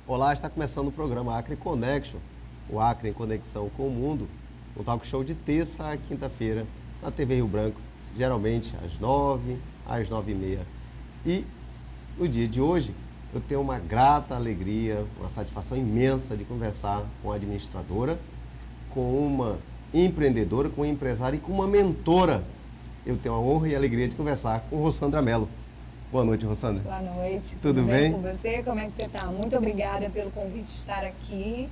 Olá, está começando o programa Acre Connection, o Acre em Conexão com o Mundo, um talk show de terça a quinta-feira na TV Rio Branco, geralmente às 9, às 9h30. E no dia de hoje eu tenho uma grata alegria, uma satisfação imensa de conversar com uma administradora, com uma empreendedora, com uma empresária e com uma mentora. Eu tenho a honra e a alegria de conversar com Rossandra Mello. Boa noite, Rossandra. Boa noite. Tudo bem com você? Como é que você está? Muito obrigada pelo convite de estar aqui.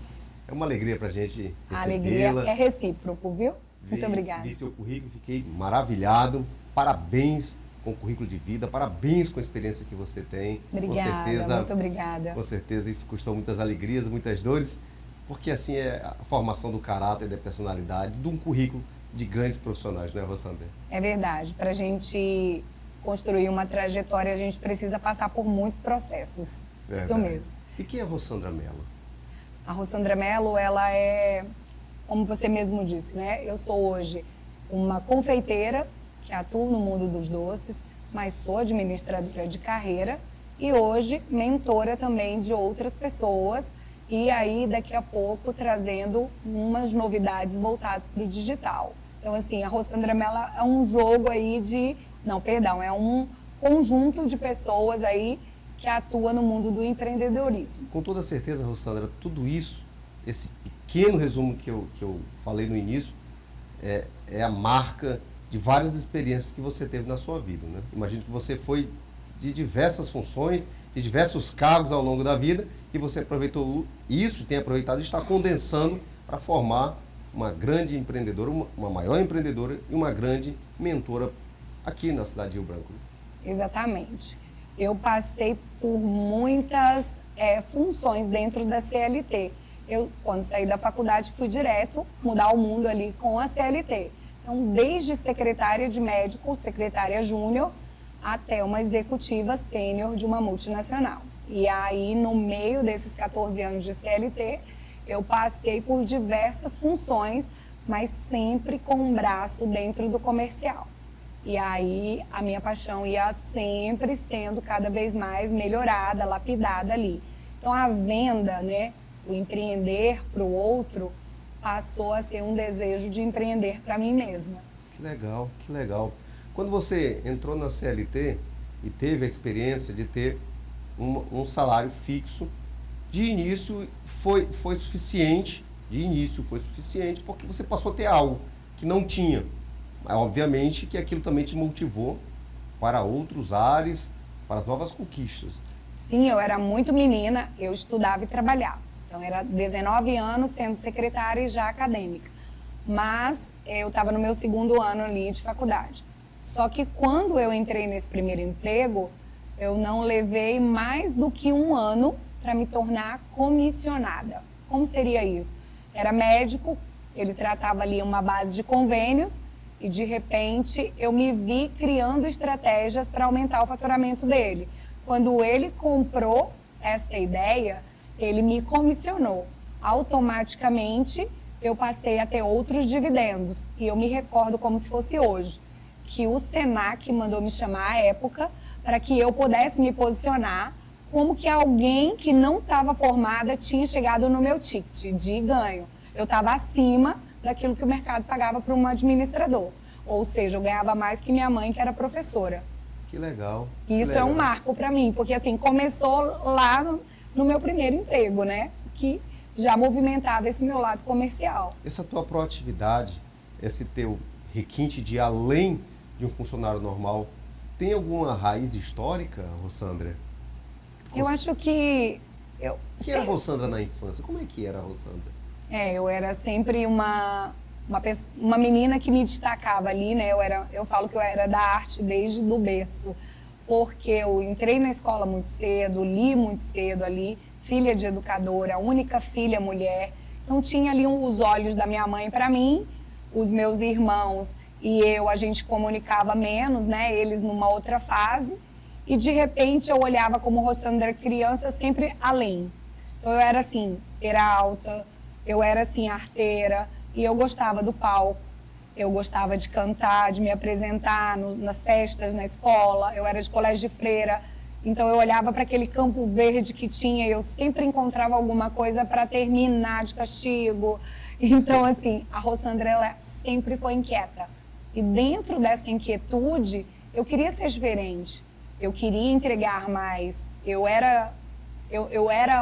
É uma alegria para a gente recebê-la. A alegria é recíproco, viu? Muito obrigada. Vi seu currículo, fiquei maravilhado. Parabéns com o currículo de vida, parabéns com a experiência que você tem. Obrigada, com certeza, muito obrigada. Com certeza isso custou muitas alegrias, muitas dores, porque assim é a formação do caráter, da personalidade, de um currículo de grandes profissionais, não é, Rossandra? É verdade. Para a gente construir uma trajetória, a gente precisa passar por muitos processos. Verdade. Isso mesmo. E quem é a Rossandra Mello? A Rossandra Mello, ela é, como você mesmo disse, né? Eu sou hoje uma confeiteira que atuo no mundo dos doces, mas sou administradora de carreira e hoje mentora também de outras pessoas e aí daqui a pouco trazendo umas novidades voltadas para o digital. Então assim, a Rossandra Mello é um jogo aí é um conjunto de pessoas aí que atua no mundo do empreendedorismo. Com toda certeza, Rossandra, tudo isso, esse pequeno resumo que eu falei no início, é a marca de várias experiências que você teve na sua vida, né? Imagino que você foi de diversas funções, de diversos cargos ao longo da vida e você aproveitou isso, tem aproveitado e está condensando para formar uma grande empreendedora, uma maior empreendedora e uma grande mentora aqui na cidade de Rio Branco. Exatamente. Eu passei por muitas funções dentro da CLT. Eu, quando saí da faculdade, fui direto mudar o mundo ali com a CLT. Então, desde secretária de médico, secretária júnior, até uma executiva sênior de uma multinacional. E aí, no meio desses 14 anos de CLT, eu passei por diversas funções, mas sempre com um braço dentro do comercial. E aí, a minha paixão ia sempre sendo cada vez mais melhorada, lapidada ali. Então, a venda, né, o empreender para o outro, passou a ser um desejo de empreender para mim mesma. Que legal, que legal. Quando você entrou na CLT e teve a experiência de ter um salário fixo, de início foi suficiente, porque você passou a ter algo que não tinha. Mas, obviamente, que aquilo também te motivou para outros ares, para as novas conquistas. Sim, eu era muito menina, eu estudava e trabalhava. Então, era 19 anos sendo secretária e já acadêmica. Mas eu estava no meu segundo ano ali de faculdade. Só que quando eu entrei nesse primeiro emprego, eu não levei mais do que um ano para me tornar comissionada. Como seria isso? Era médico, ele tratava ali uma base de convênios, e, de repente, eu me vi criando estratégias para aumentar o faturamento dele. Quando ele comprou essa ideia, ele me comissionou. Automaticamente, eu passei a ter outros dividendos. E eu me recordo como se fosse hoje, que o Senac mandou me chamar à época para que eu pudesse me posicionar como que alguém que não estava formada tinha chegado no meu ticket de ganho. Eu estava acima daquilo que o mercado pagava para um administrador. Ou seja, eu ganhava mais que minha mãe, que era professora. Que legal. E isso é um marco para mim, porque assim, começou lá no meu primeiro emprego, né? Que já movimentava esse meu lado comercial. Essa tua proatividade, esse teu requinte de ir além de um funcionário normal, tem alguma raiz histórica, Rossandra? Eu acho que... Quem era a Rossandra na infância? Como é que era a Rossandra? Eu era sempre uma menina que me destacava ali, né? Eu falo que eu era da arte desde do berço, porque eu entrei na escola muito cedo, li muito cedo ali, filha de educadora, única filha mulher. Então tinha ali os olhos da minha mãe para mim, os meus irmãos e eu, a gente comunicava menos, né? Eles numa outra fase. E de repente eu olhava como Rossandra criança sempre além. Então eu era assim, era alta, eu era assim arteira e eu gostava do palco. Eu gostava de cantar, de me apresentar nas festas, na escola. Eu era de colégio de freira. Então eu olhava para aquele campo verde que tinha e eu sempre encontrava alguma coisa para terminar de castigo. Então, assim, a Rossandra, ela sempre foi inquieta. E dentro dessa inquietude, eu queria ser diferente. Eu queria entregar mais. Eu era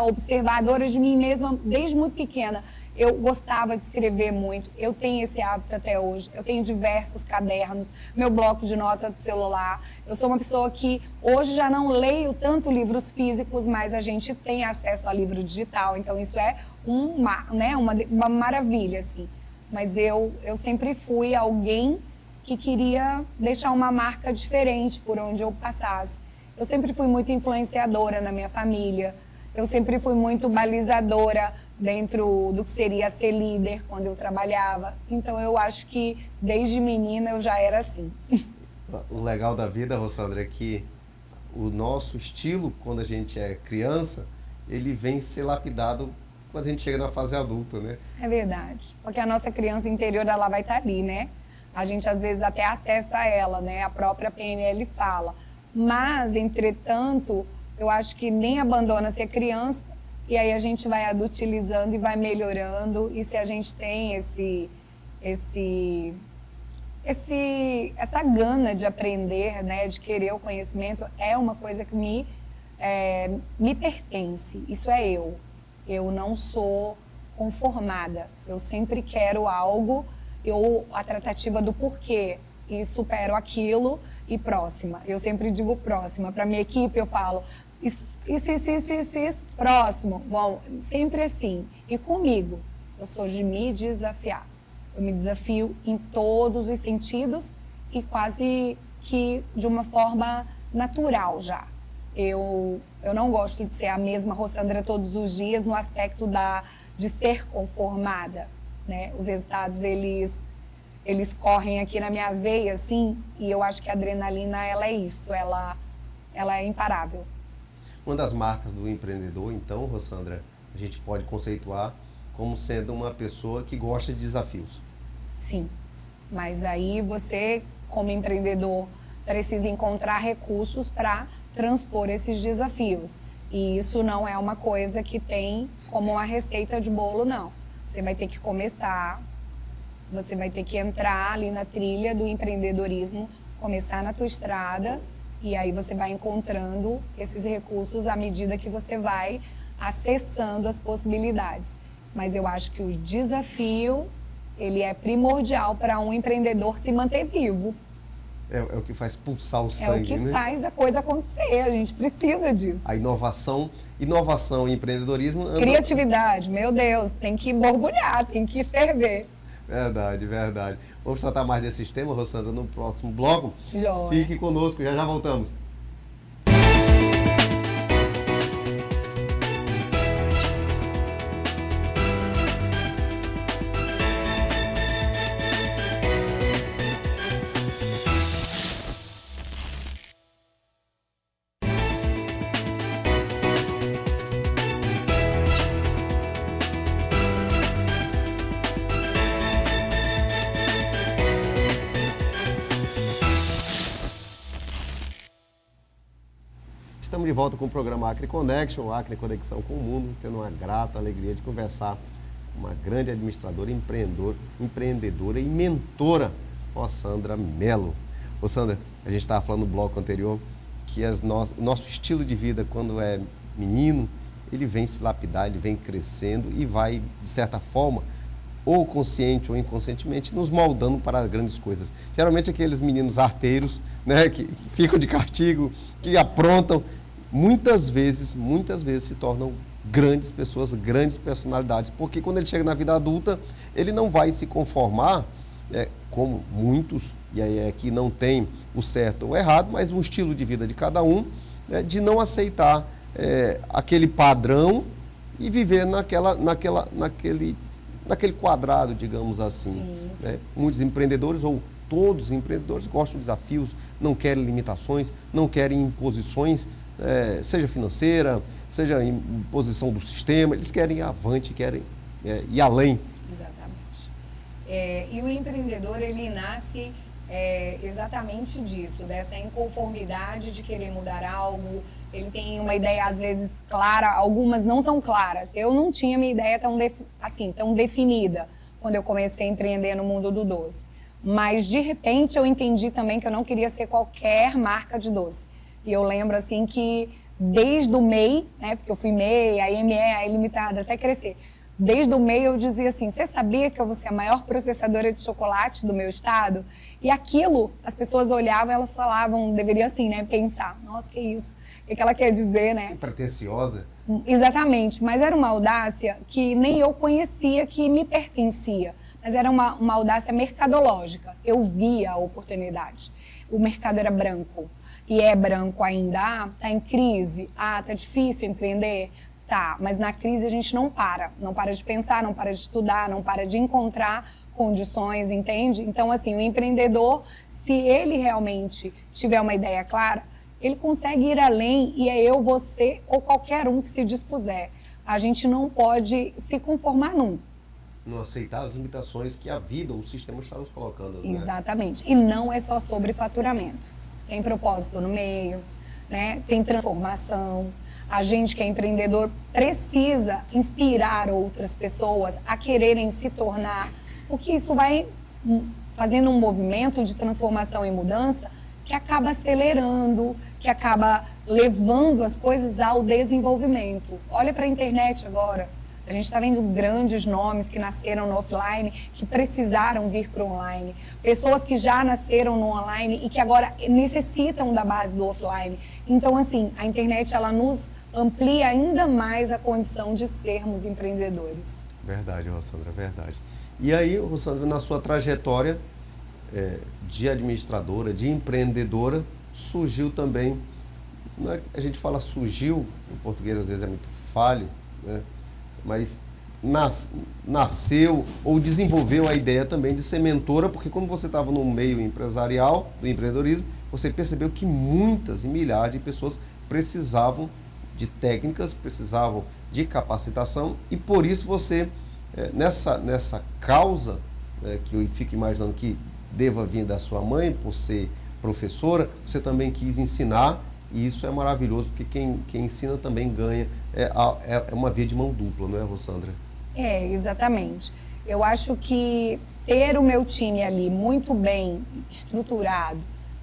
observadora de mim mesma desde muito pequena. Eu gostava de escrever muito. Eu tenho esse hábito até hoje. Eu tenho diversos cadernos, meu bloco de nota de celular. Eu sou uma pessoa que hoje já não leio tanto livros físicos, mas a gente tem acesso a livro digital. Então isso é uma maravilha, assim. Mas eu sempre fui alguém que queria deixar uma marca diferente por onde eu passasse. Eu sempre fui muito influenciadora na minha família. Eu sempre fui muito balizadora dentro do que seria ser líder quando eu trabalhava. Então, eu acho que desde menina eu já era assim. O legal da vida, Rossandra, é que o nosso estilo, quando a gente é criança, ele vem ser lapidado quando a gente chega na fase adulta, né? É verdade. Porque a nossa criança interior, ela vai estar ali, né? A gente, às vezes, até acessa ela, né? A própria PNL fala. Mas, entretanto, eu acho que nem abandona-se a criança e aí a gente vai adultilizando e vai melhorando. E se a gente tem essa gana de aprender, né, de querer o conhecimento, é uma coisa que me pertence. Isso é eu. Eu não sou conformada. Eu sempre quero algo, a tratativa do porquê. E supero aquilo e próxima. Eu sempre digo próxima. Para minha equipe eu falo isso, próximo. Bom, sempre assim. E comigo, eu sou de me desafiar. Eu me desafio em todos os sentidos e quase que de uma forma natural já. Eu não gosto de ser a mesma Rossandra todos os dias no aspecto de ser conformada, né? Os resultados, eles correm aqui na minha veia, assim, e eu acho que a adrenalina, ela é isso, ela é imparável. Uma das marcas do empreendedor, então, Rossandra, a gente pode conceituar como sendo uma pessoa que gosta de desafios. Sim, mas aí você, como empreendedor, precisa encontrar recursos para transpor esses desafios. E isso não é uma coisa que tem como uma receita de bolo, não. Você vai ter que começar, você vai ter que entrar ali na trilha do empreendedorismo, começar na tua estrada, e aí você vai encontrando esses recursos à medida que você vai acessando as possibilidades. Mas eu acho que o desafio, ele é primordial para um empreendedor se manter vivo. É o que faz pulsar o sangue, É o que né? faz a coisa acontecer, a gente precisa disso. A inovação e empreendedorismo... Criatividade, meu Deus, tem que borbulhar, tem que ferver. Verdade, verdade. Vamos tratar mais desses temas, Rossandra, no próximo bloco. Joia. Fique conosco, já voltamos. Estamos de volta com o programa Acre Connection, o Acre Conexão com o Mundo, tendo uma grata alegria de conversar com uma grande administradora, empreendedora e mentora, Rossandra Mello. Rossandra, a gente estava falando no bloco anterior que o nosso estilo de vida, quando é menino, ele vem se lapidar, ele vem crescendo e vai, de certa forma, ou consciente ou inconscientemente, nos moldando para grandes coisas. Geralmente aqueles meninos arteiros, né, que ficam de castigo, que aprontam, muitas vezes se tornam grandes pessoas, grandes personalidades, porque quando ele chega na vida adulta, ele não vai se conformar, como muitos, e aí aqui não tem o certo ou o errado, mas um estilo de vida de cada um, né, de não aceitar aquele padrão e viver naquele quadrado, digamos assim. Sim, sim. Né? Muitos empreendedores, ou todos os empreendedores, gostam de desafios, não querem limitações, não querem imposições, seja financeira, seja imposição do sistema, eles querem ir avante, querem ir além. Exatamente. E o empreendedor, ele nasce exatamente disso, dessa inconformidade de querer mudar algo, ele tem uma ideia às vezes clara, algumas não tão claras. Eu não tinha minha ideia tão definida quando eu comecei a empreender no mundo do doce. Mas de repente eu entendi também que eu não queria ser qualquer marca de doce. E eu lembro assim que desde o MEI, né, porque eu fui MEI, aí ME, aí limitada, até crescer. Desde o MEI eu dizia assim, você sabia que eu vou ser a maior processadora de chocolate do meu estado? E aquilo, as pessoas olhavam, elas falavam, deveria assim, né, pensar, nossa, que isso? O que ela quer dizer, né? Pretensiosa. Exatamente, mas era uma audácia que nem eu conhecia que me pertencia. Mas era uma audácia mercadológica. Eu via a oportunidade. O mercado era branco. E é branco ainda. Ah, tá em crise. Ah, tá difícil empreender. Tá, mas na crise a gente não para. Não para de pensar, não para de estudar, não para de encontrar condições, entende? Então, assim, o empreendedor, se ele realmente tiver uma ideia clara, ele consegue ir além e é eu, você ou qualquer um que se dispuser. A gente não pode se conformar nunca. Não aceitar as limitações que a vida ou o sistema está nos colocando. Né? Exatamente. E não é só sobre faturamento. Tem propósito no meio, né? Tem transformação. A gente que é empreendedor precisa inspirar outras pessoas a quererem se tornar, porque isso vai fazendo um movimento de transformação e mudança que acaba acelerando, que acaba levando as coisas ao desenvolvimento. Olha para a internet agora. A gente está vendo grandes nomes que nasceram no offline, que precisaram vir para o online. Pessoas que já nasceram no online e que agora necessitam da base do offline. Então, assim, a internet ela nos amplia ainda mais a condição de sermos empreendedores. Verdade, Rossandra, verdade. E aí, Rossandra, na sua trajetória de administradora, de empreendedora, surgiu também, a gente fala surgiu, em português às vezes é muito falho, né? Mas nasceu ou desenvolveu a ideia também de ser mentora, porque como você estava no meio empresarial, do empreendedorismo, você percebeu que muitas e milhares de pessoas precisavam de técnicas, precisavam de capacitação e por isso você, nessa causa, que eu fico imaginando que deva vir da sua mãe, por ser professora, você também quis ensinar. E isso é maravilhoso, porque quem ensina também ganha. É uma via de mão dupla, não é, Rossandra? Exatamente. Eu acho que ter o meu time ali muito bem estruturado,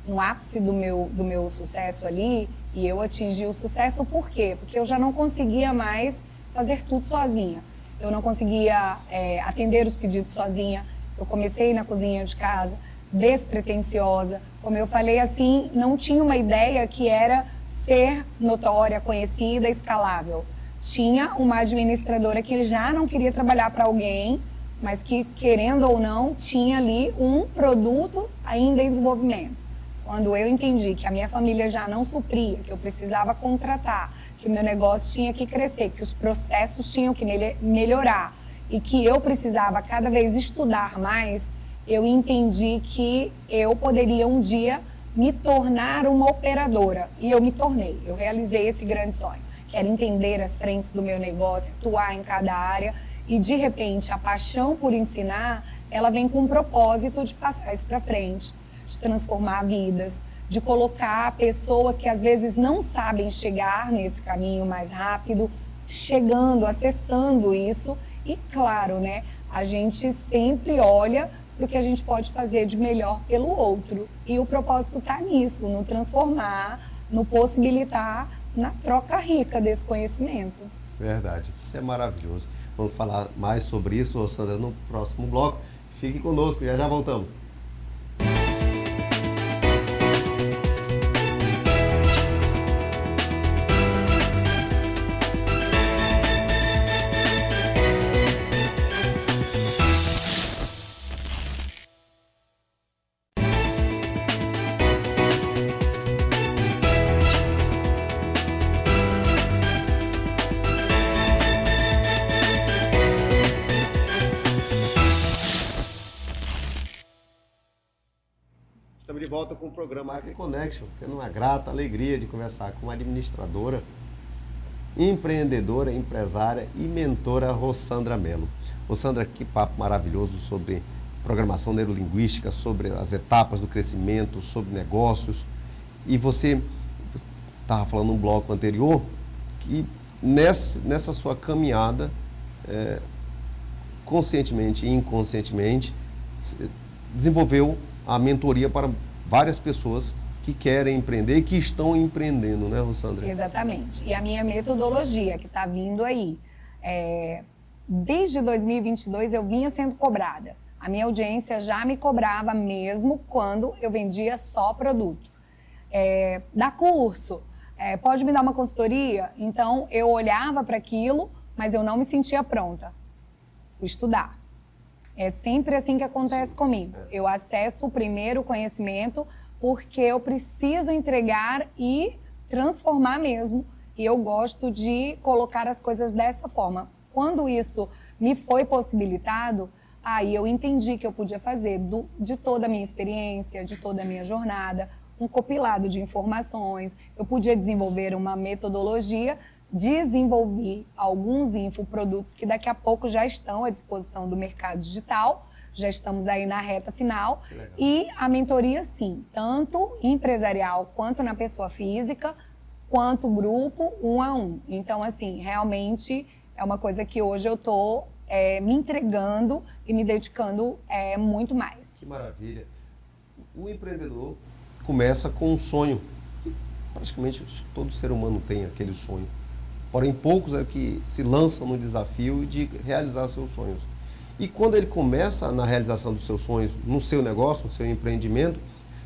no ápice do meu sucesso ali, e eu atingi o sucesso por quê? Porque eu já não conseguia mais fazer tudo sozinha. Eu não conseguia atender os pedidos sozinha. Eu comecei na cozinha de casa, despretensiosa. Como eu falei, assim, não tinha uma ideia que era ser notória, conhecida, escalável. Tinha uma administradora que já não queria trabalhar para alguém, mas que, querendo ou não, tinha ali um produto ainda em desenvolvimento. Quando eu entendi que a minha família já não supria, que eu precisava contratar, que o meu negócio tinha que crescer, que os processos tinham que melhorar e que eu precisava cada vez estudar mais, eu entendi que eu poderia um dia me tornar uma operadora. E eu me tornei, eu realizei esse grande sonho, que era entender as frentes do meu negócio, atuar em cada área. E, de repente, a paixão por ensinar, ela vem com o propósito de passar isso para frente, de transformar vidas, de colocar pessoas que, às vezes, não sabem chegar nesse caminho mais rápido, chegando, acessando isso. E, claro, né, a gente sempre olha para o que a gente pode fazer de melhor pelo outro. E o propósito está nisso, no transformar, no possibilitar, na troca rica desse conhecimento. Verdade, isso é maravilhoso. Vamos falar mais sobre isso, Rossandra, no próximo bloco. Fique conosco, já voltamos. Estamos de volta com o programa AgriConnection, tendo uma grata alegria de conversar com a administradora, empreendedora, empresária e mentora Rossandra Mello. Rossandra, que papo maravilhoso sobre programação neurolinguística, sobre as etapas do crescimento, sobre negócios. E você estava falando no bloco anterior, que nessa sua caminhada, conscientemente e inconscientemente, desenvolveu a mentoria para várias pessoas que querem empreender e que estão empreendendo, né, Rossandra? Exatamente. E a minha metodologia, que está vindo aí, desde 2022 eu vinha sendo cobrada. A minha audiência já me cobrava mesmo quando eu vendia só produto. Dá curso, pode me dar uma consultoria? Então, eu olhava para aquilo, mas eu não me sentia pronta. Fui estudar. É sempre assim que acontece comigo. Eu acesso o primeiro conhecimento porque eu preciso entregar e transformar mesmo. E eu gosto de colocar as coisas dessa forma. Quando isso me foi possibilitado, aí eu entendi que eu podia fazer de toda a minha experiência, de toda a minha jornada, um compilado de informações. Eu podia desenvolver uma metodologia, desenvolvi alguns infoprodutos que daqui a pouco já estão à disposição do mercado digital. Já estamos aí na reta final. E a mentoria, sim, tanto empresarial quanto na pessoa física, quanto grupo, 1 a 1. Então, assim, realmente é uma coisa que hoje eu estou me entregando e me dedicando muito mais. Que maravilha. O empreendedor começa com um sonho. Praticamente todo ser humano tem aquele sonho. Porém, poucos é que se lançam no desafio de realizar seus sonhos. E quando ele começa na realização dos seus sonhos, no seu negócio, no seu empreendimento,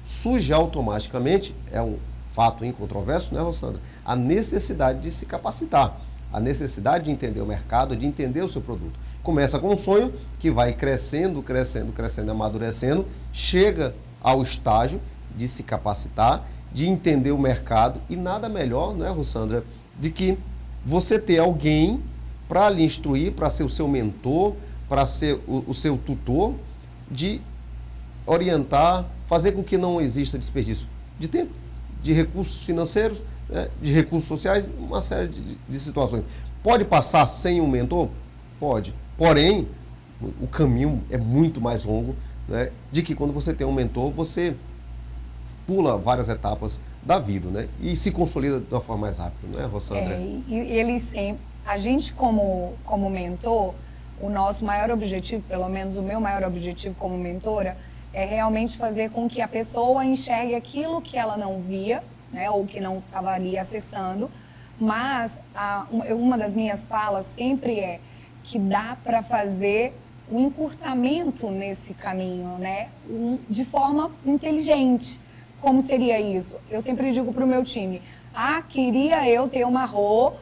surge automaticamente, é um fato incontroverso, né, Rossandra? A necessidade de se capacitar, a necessidade de entender o mercado, de entender o seu produto. Começa com um sonho que vai crescendo, crescendo, crescendo, amadurecendo, chega ao estágio de se capacitar, de entender o mercado e nada melhor, né, Rossandra, de que você ter alguém para lhe instruir, para ser o seu mentor, para ser o seu tutor, de orientar, fazer com que não exista desperdício de tempo, de recursos financeiros, né, de recursos sociais, uma série de situações. Pode passar sem um mentor? Pode. Porém, o caminho é muito mais longo, né, de que quando você tem um mentor, você pula várias etapas da vida, né, e se consolida de uma forma mais rápida, não é, Rossandra? E ele sempre, a gente como mentor, o nosso maior objetivo, pelo menos o meu maior objetivo como mentora, é realmente fazer com que a pessoa enxergue aquilo que ela não via, né, ou que não estava ali acessando, mas uma das minhas falas sempre é que dá para fazer um encurtamento nesse caminho, né, de forma inteligente. Como seria isso? Eu sempre digo para o meu time, queria eu ter uma Rô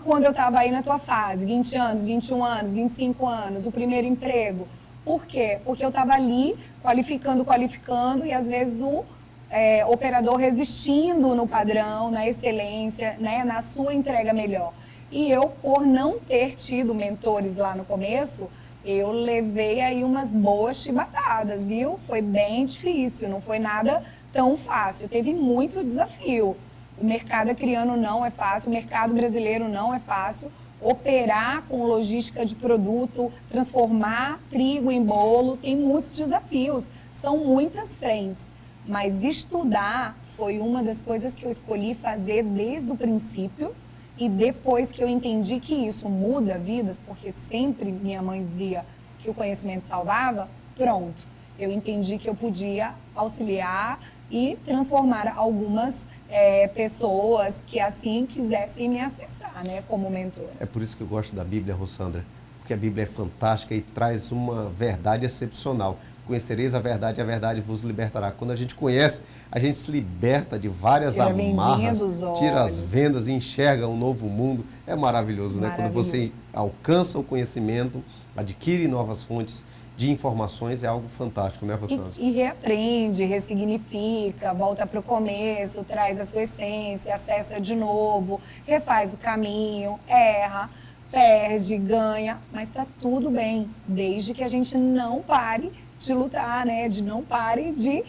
quando eu estava aí na tua fase, 20 anos, 21 anos, 25 anos, o primeiro emprego. Por quê? Porque eu estava ali qualificando e às vezes o operador resistindo no padrão, na excelência, né, na sua entrega melhor. E eu, por não ter tido mentores lá no começo, eu levei aí umas boas chibatadas, viu? Foi bem difícil, não foi nada tão fácil, teve muito desafio. O mercado acriano não é fácil, o mercado brasileiro não é fácil. Operar com logística de produto, transformar trigo em bolo, tem muitos desafios, são muitas frentes. Mas estudar foi uma das coisas que eu escolhi fazer desde o princípio e depois que eu entendi que isso muda vidas, porque sempre minha mãe dizia que o conhecimento salvava, pronto. Eu entendi que eu podia auxiliar e transformar algumas pessoas que assim quisessem me acessar, né, como mentora. É por isso que eu gosto da Bíblia, Rossandra, porque a Bíblia é fantástica e traz uma verdade excepcional. Conhecereis a verdade vos libertará. Quando a gente conhece, a gente se liberta de várias amarras, tira as vendas e enxerga um novo mundo. É maravilhoso, né? Quando você alcança o conhecimento, adquire novas fontes de informações, é algo fantástico, né, Rossandra? E reaprende, ressignifica, volta para o começo, traz a sua essência, acessa de novo, refaz o caminho, erra, perde, ganha, mas está tudo bem, desde que a gente não pare de lutar, né? De não pare de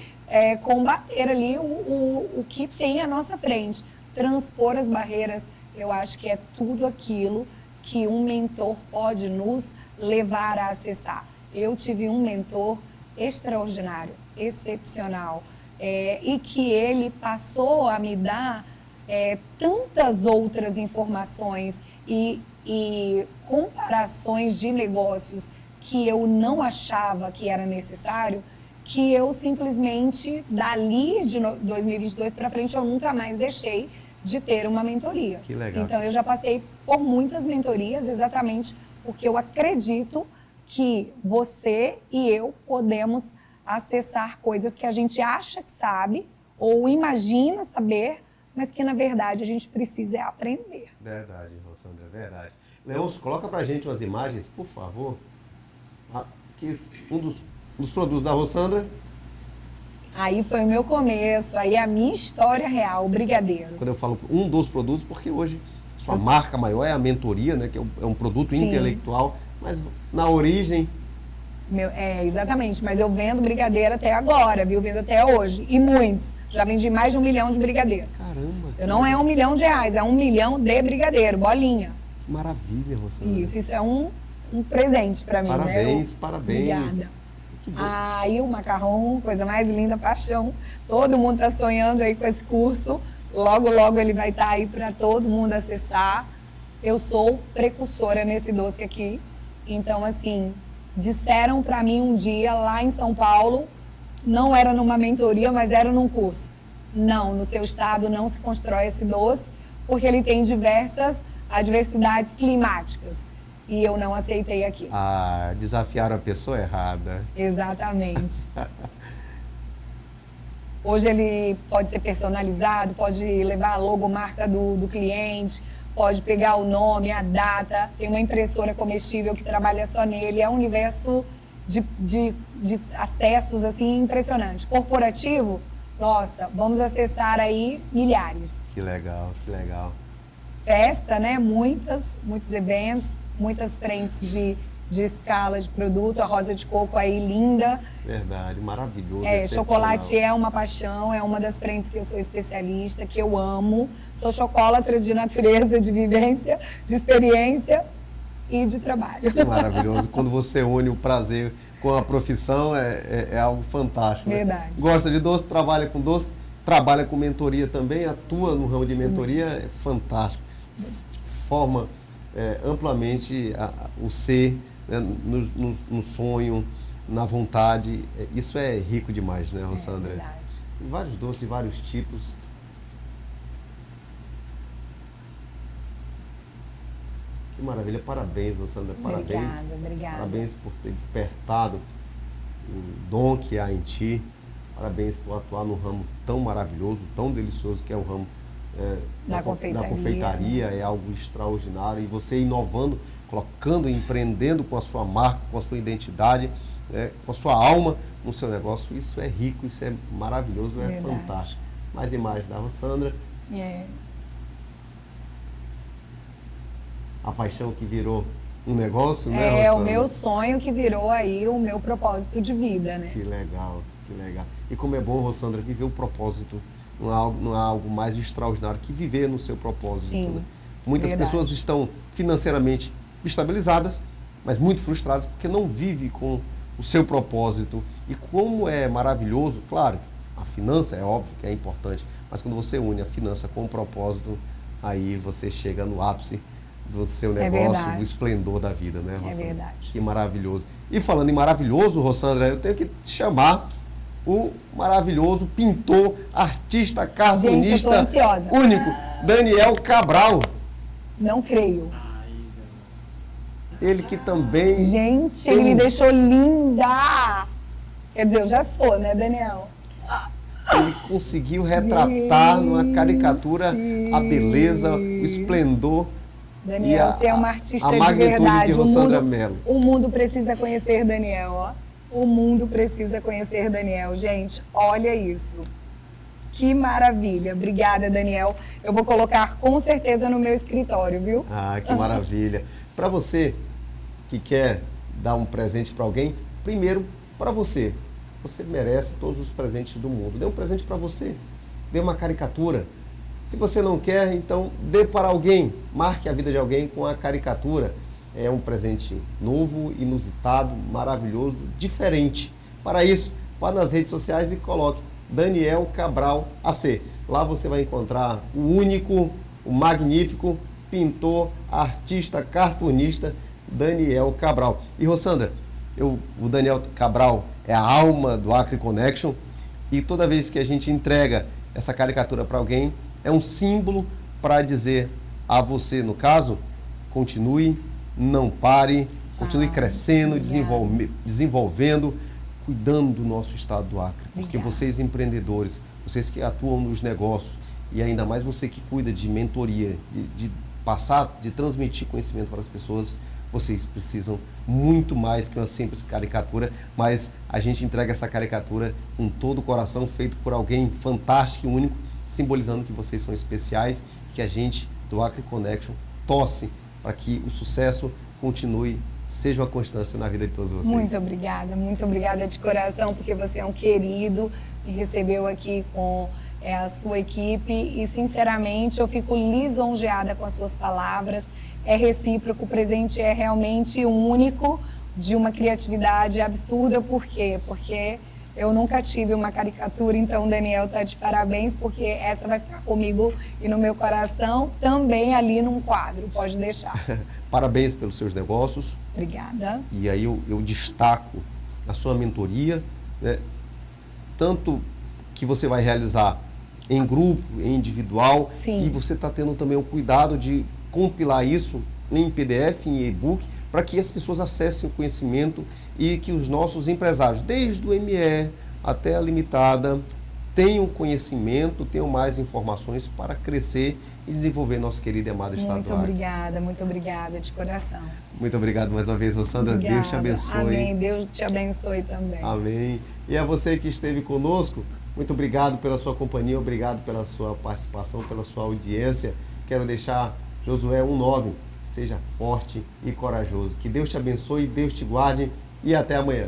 combater ali o que tem à nossa frente. Transpor as barreiras, eu acho que é tudo aquilo que um mentor pode nos levar a acessar. Eu tive um mentor extraordinário, excepcional, e que ele passou a me dar tantas outras informações e comparações de negócios que eu não achava que era necessário, que eu simplesmente, dali de 2022 para frente, eu nunca mais deixei de ter uma mentoria. Que legal. Então, eu já passei por muitas mentorias, exatamente porque eu acredito que você e eu podemos acessar coisas que a gente acha que sabe ou imagina saber, mas que, na verdade, a gente precisa aprender. Verdade, Rossandra, verdade. Leôncio, coloca pra gente umas imagens, por favor. Que um dos produtos da Rossandra. Aí foi o meu começo, aí a minha história real, o brigadeiro. Quando eu falo um dos produtos, porque hoje sua marca maior é a mentoria, né? Que é um produto Sim. intelectual, mas na origem... Exatamente, mas eu vendo brigadeiro até agora, viu? Vendo até hoje, e muitos. Já vendi mais de 1 milhão de brigadeiro. Caramba! Eu não é R$1 milhão, é 1 milhão de brigadeiro, bolinha. Que maravilha, Rossandra. Isso é um presente para mim, parabéns, né? Parabéns. Obrigada. Aí o macarrão, coisa mais linda, paixão. Todo mundo está sonhando aí com esse curso. Logo, logo ele vai estar aí para todo mundo acessar. Eu sou precursora nesse doce aqui. Então, assim, disseram para mim um dia lá em São Paulo, não era numa mentoria, mas era num curso. Não, no seu estado não se constrói esse doce, porque ele tem diversas adversidades climáticas. E eu não aceitei aquilo. Desafiaram a pessoa errada. Exatamente. Hoje ele pode ser personalizado, pode levar a logomarca do cliente, pode pegar o nome, a data. Tem uma impressora comestível que trabalha só nele. É um universo de acessos assim, impressionante. Corporativo, nossa, vamos acessar aí milhares. Que legal, que legal. Festa, né? Muitos eventos, muitas frentes de escala de produto. A rosa de coco aí, linda. Verdade, maravilhoso. Chocolate é uma paixão, é uma das frentes que eu sou especialista, que eu amo. Sou chocolatra de natureza, de vivência, de experiência e de trabalho. Maravilhoso. Quando você une o prazer com a profissão, é algo fantástico. Verdade. Né? Gosta de doce, trabalha com doce, trabalha com mentoria também, atua no ramo de mentoria, é fantástico. Forma amplamente o ser, né, no sonho, na vontade. Isso é rico demais, né, Rossandra? É verdade. Tem vários doces, vários tipos. Que maravilha. Parabéns, Rossandra. Parabéns. Obrigada. Parabéns por ter despertado o dom que há em ti. Parabéns por atuar num ramo tão maravilhoso, tão delicioso que é o ramo da confeitaria. É algo extraordinário. E você inovando, colocando, empreendendo com a sua marca, com a sua identidade, com a sua alma no seu negócio. Isso é rico, isso é maravilhoso, é fantástico. Mais imagens da Rossandra. A paixão que virou um negócio, né, Rossandra? É o meu sonho que virou aí o meu propósito de vida, né? Que legal, que legal. E como é bom, Rossandra, viver o propósito. Não há algo mais extraordinário que viver no seu propósito. Sim, né? Muitas pessoas estão financeiramente estabilizadas, mas muito frustradas porque não vivem com o seu propósito. E como é maravilhoso, claro, a finança é óbvio que é importante, mas quando você une a finança com o propósito, aí você chega no ápice do seu negócio, do esplendor da vida, né, Rossandra? É verdade. Que maravilhoso. E falando em maravilhoso, Rossandra, eu tenho que chamar o maravilhoso pintor, artista, cartunista, gente, eu tô ansiosa. Único, Daniel Cabral. Não creio. Ele que também... Gente, ele me deixou linda! Quer dizer, eu já sou, né, Daniel? Ele conseguiu retratar numa caricatura a beleza, o esplendor. Daniel, você é uma artista de verdade. De Rossandra Mello. O mundo precisa conhecer Daniel, ó. O mundo precisa conhecer Daniel. Gente, olha isso. Que maravilha. Obrigada, Daniel. Eu vou colocar com certeza no meu escritório, viu? Que maravilha. Para você que quer dar um presente para alguém, primeiro, para você. Você merece todos os presentes do mundo. Dê um presente para você. Dê uma caricatura. Se você não quer, então dê para alguém. Marque a vida de alguém com a caricatura. É um presente novo, inusitado, maravilhoso, diferente. Para isso, vá nas redes sociais e coloque Daniel Cabral AC. Lá você vai encontrar o único, o magnífico pintor, artista, cartunista Daniel Cabral. E Rossandra, o Daniel Cabral é a alma do Acre Connection, e toda vez que a gente entrega essa caricatura para alguém, é um símbolo para dizer a você, no caso, continue, não pare, continue crescendo, desenvolvendo, cuidando do nosso estado do Acre. Porque vocês empreendedores, vocês que atuam nos negócios, e ainda mais você que cuida de mentoria, de passar, de transmitir conhecimento para as pessoas, vocês precisam muito mais que uma simples caricatura, mas a gente entrega essa caricatura com todo o coração, feito por alguém fantástico e único, simbolizando que vocês são especiais, que a gente do Acre Connection torce para que o sucesso continue, seja uma constância na vida de todos vocês. Muito obrigada de coração, porque você é um querido, me recebeu aqui com a sua equipe e, sinceramente, eu fico lisonjeada com as suas palavras. É recíproco, o presente é realmente único, de uma criatividade absurda. Por quê? Porque eu nunca tive uma caricatura, então o Daniel tá de parabéns, porque essa vai ficar comigo e no meu coração, também ali num quadro, pode deixar. Parabéns pelos seus negócios. Obrigada. E aí eu destaco a sua mentoria, né? Tanto que você vai realizar em grupo, em individual. Sim. E você está tendo também o cuidado de compilar isso em PDF, em e-book, para que as pessoas acessem o conhecimento e que os nossos empresários, desde o ME até a Limitada, tenham conhecimento, tenham mais informações para crescer e desenvolver nosso querido e amado estado do Acre. Muito obrigada de coração. Muito obrigado mais uma vez, Rossandra. Obrigada. Deus te abençoe. Amém. Deus te abençoe também. Amém. E a você que esteve conosco, muito obrigado pela sua companhia, obrigado pela sua participação, pela sua audiência. Quero deixar Josué 1:9. Seja forte e corajoso. Que Deus te abençoe, Deus te guarde e até amanhã.